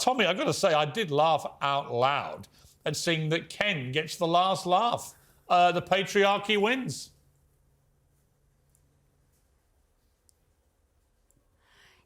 Tommy, I've got to say, I did laugh out loud at seeing that Ken gets the last laugh. The patriarchy wins.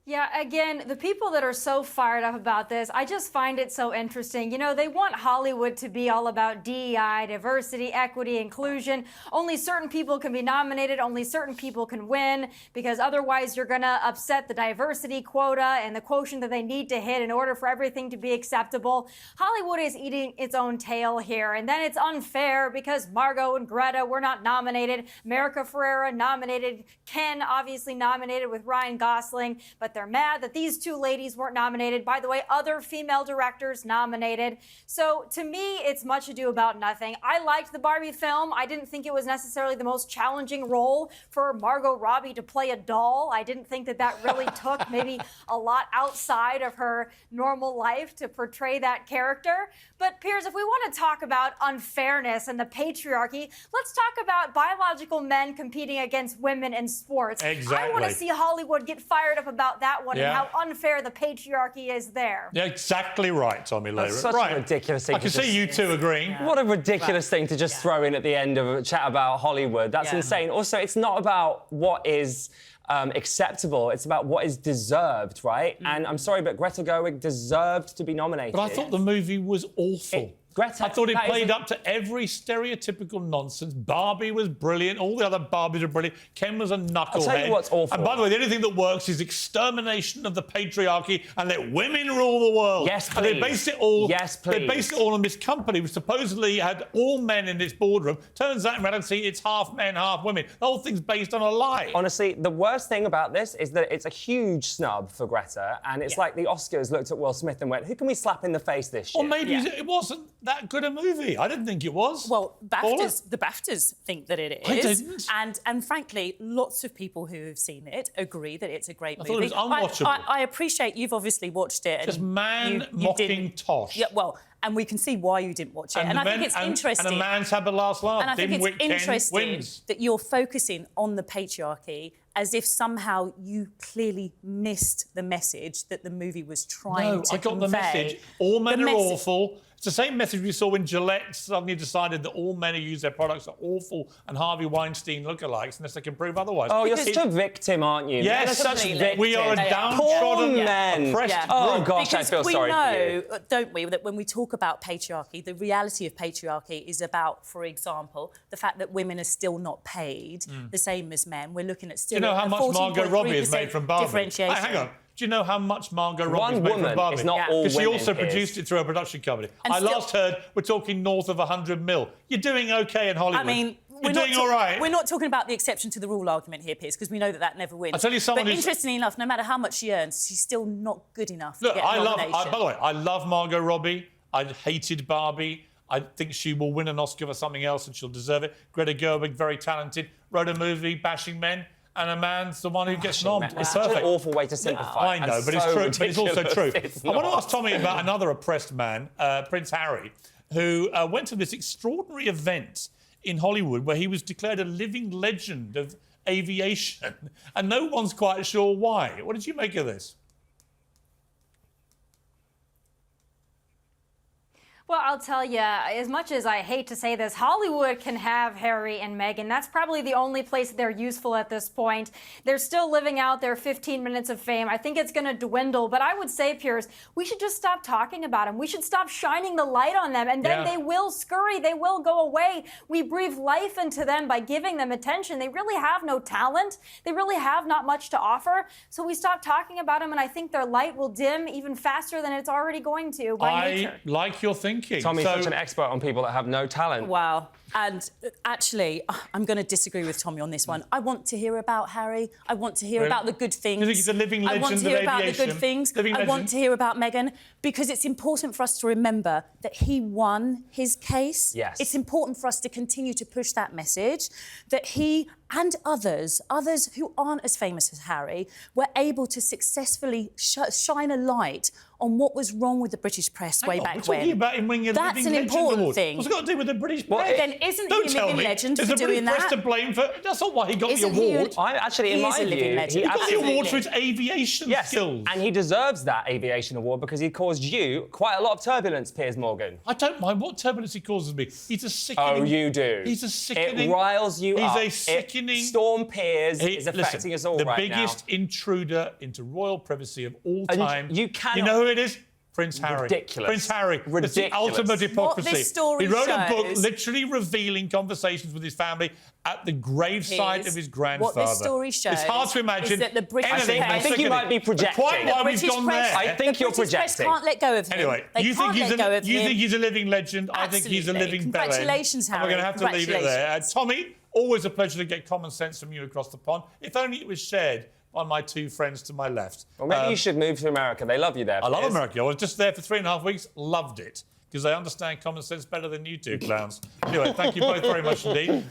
Yeah, again, the people that are so fired up about this, I just find it so interesting. You know, they want Hollywood to be all about DEI, diversity, equity, inclusion. Only certain people can be nominated, only certain people can win, because otherwise you're going to upset the diversity quota and the quotient that they need to hit in order for everything to be acceptable. Hollywood is eating its own tail here, and then it's unfair because Margot and Greta were not nominated. America Ferrera nominated. Ken obviously nominated with Ryan Gosling, but they're mad that these two ladies weren't nominated. By the way, other female directors nominated. So to me, it's much ado about nothing. I liked the Barbie film. I didn't think it was necessarily the most challenging role for Margot Robbie to play a doll. I didn't think that really took maybe a lot outside of her normal life to portray that character. But Piers, if we want to talk about unfairness and the patriarchy, let's talk about biological men competing against women in sports. Exactly. I want to see Hollywood get fired up about that one and how unfair the patriarchy is there. Yeah, exactly right, Tomi Lahren. That's such a ridiculous thing. I can see you two agreeing. What a ridiculous thing to just throw in at the end of a chat about Hollywood. That's insane. Also, it's not about what is acceptable. It's about what is deserved, right? And I'm sorry, but Greta Gerwig deserved to be nominated. But I thought the movie was awful. Greta, I thought it played up to every stereotypical nonsense. Barbie was brilliant. All the other Barbies were brilliant. Ken was a knucklehead. I'll tell you what's awful. And by the way, the only thing that works is extermination of the patriarchy and let women rule the world. Yes, please. And they based it all. Yes, please. They based it all on this company, which supposedly had all men in its boardroom. Turns out in reality, it's half men, half women. The whole thing's based on a lie. Honestly, the worst thing about this is that it's a huge snub for Greta, and it's like the Oscars looked at Will Smith and went, "Who can we slap in the face this year?" Or maybe it wasn't that good a movie. I didn't think it was. Well, the BAFTAs think that it is. I didn't. And frankly, lots of people who have seen it agree that it's a great movie. thought it was unwatchable. I appreciate you've obviously watched it. Just and man you mocking didn't. Tosh. Yeah, well, and we can see why you didn't watch it. And I think it's interesting. And a man's had the last laugh. And I think it's interesting wins. that you're focusing on the patriarchy as if somehow you clearly missed the message that the movie was trying to I got convey. the message. All men are awful. It's the same message we saw when Gillette suddenly decided that all men who use their products are awful and Harvey Weinstein lookalikes unless they can prove otherwise. Oh, you're such a victim, aren't you? Yes, such victims. we are a downtrodden, oppressed group. Oh, gosh, because I feel sorry for you. we know, don't we, that when we talk about patriarchy, the reality of patriarchy is about, for example, the fact that women are still not paid the same as men. We're looking at still Do you know how much Margot Robbie has made from Barbie? Differentiation. Hang on. Do you know how much Margot Robbie's One made from woman Barbie? is not all Because she women also is. produced it through a production company. And I still- last heard we're talking north of 100 mil. You're doing OK in Hollywood. I mean, you're doing all right. We're not talking about the exception to the rule argument here, Piers, because we know that never wins. I'll tell you someone but who's... interestingly enough, no matter how much she earns, she's still not good enough Look, to get a nomination. by the way, I love Margot Robbie. I hated Barbie. I think she will win an Oscar for something else and she'll deserve it. Greta Gerwig, very talented, wrote a movie bashing men, and a man's the one who gets nominated. It's It's such perfect. an awful way to simplify. I know, and but it's so true. But it's also true. ridiculous. I want to ask Tommy about another oppressed man, Prince Harry, who went to this extraordinary event in Hollywood where he was declared a living legend of aviation, and no one's quite sure why. What did you make of this? Well, I'll tell you, as much as I hate to say this, Hollywood can have Harry and Meghan. That's probably the only place they're useful at this point. They're still living out their 15 minutes of fame. I think it's going to dwindle. But I would say, Piers, we should just stop talking about them. We should stop shining the light on them. And then they will scurry. They will go away. We breathe life into them by giving them attention. They really have no talent. They really have not much to offer. So we stop talking about them, and I think their light will dim even faster than it's already going to by nature. I like your thinking. Tommy's such an expert on people that have no talent. Wow. And actually, I'm going to disagree with Tommy on this one. I want to hear about Harry. I want to hear about the good things. You think he's a living legend I want to of hear about the aviation? good things. Living I want legend? to hear about Meghan, because it's important for us to remember that he won his case. Yes. It's important for us to continue to push that message, that he and others who aren't as famous as Harry, were able to successfully shine a light on what was wrong with the British press way back We're when. talking about him winning a That's Living an Legend important award. thing. What's it got to do with the British press? Then isn't Don't he a tell living me. legend Is for the British doing press that? to blame for? That's not why he got Isn't the he a- award. I actually, in He is my a living view, legend. he He He got the absolutely... award for his aviation Yes, skills. and he deserves that aviation award because he caused you quite a lot of turbulence, Piers Morgan. I don't mind what turbulence he causes me. He's a sickening... Oh, you do. He's a sickening... It riles you up. He's a sickening... Storm Piers is Listen, affecting us all the right now. biggest intruder into royal privacy of all And time. you cannot- You know who it is? Prince Harry. Ridiculous. Prince Harry. It's the Ridiculous. ultimate hypocrisy. What this story he wrote a book shows- literally revealing conversations with his family at the gravesite Piers, of his grandfather. what this story shows It's hard to imagine. is that the British anything press- more I think you sickening. might be projecting. But quite why we've British gone press- there. I think you're the British press projecting. can't let go of him. Anyway, they you can't think he's let go of you him. think he's a living legend? I think he's a Absolutely. living bellend. Congratulations, And we're going to Harry. have to leave it there. Congratulations. Tommy, always a pleasure to get common sense from you across the pond. If only it was shared by my two friends to my left. Well, maybe you should move to America. They love you there. I love Piers. America. I was just there for 3.5 weeks. Loved it. Because they understand common sense better than you two clowns. Anyway, thank you both very much indeed.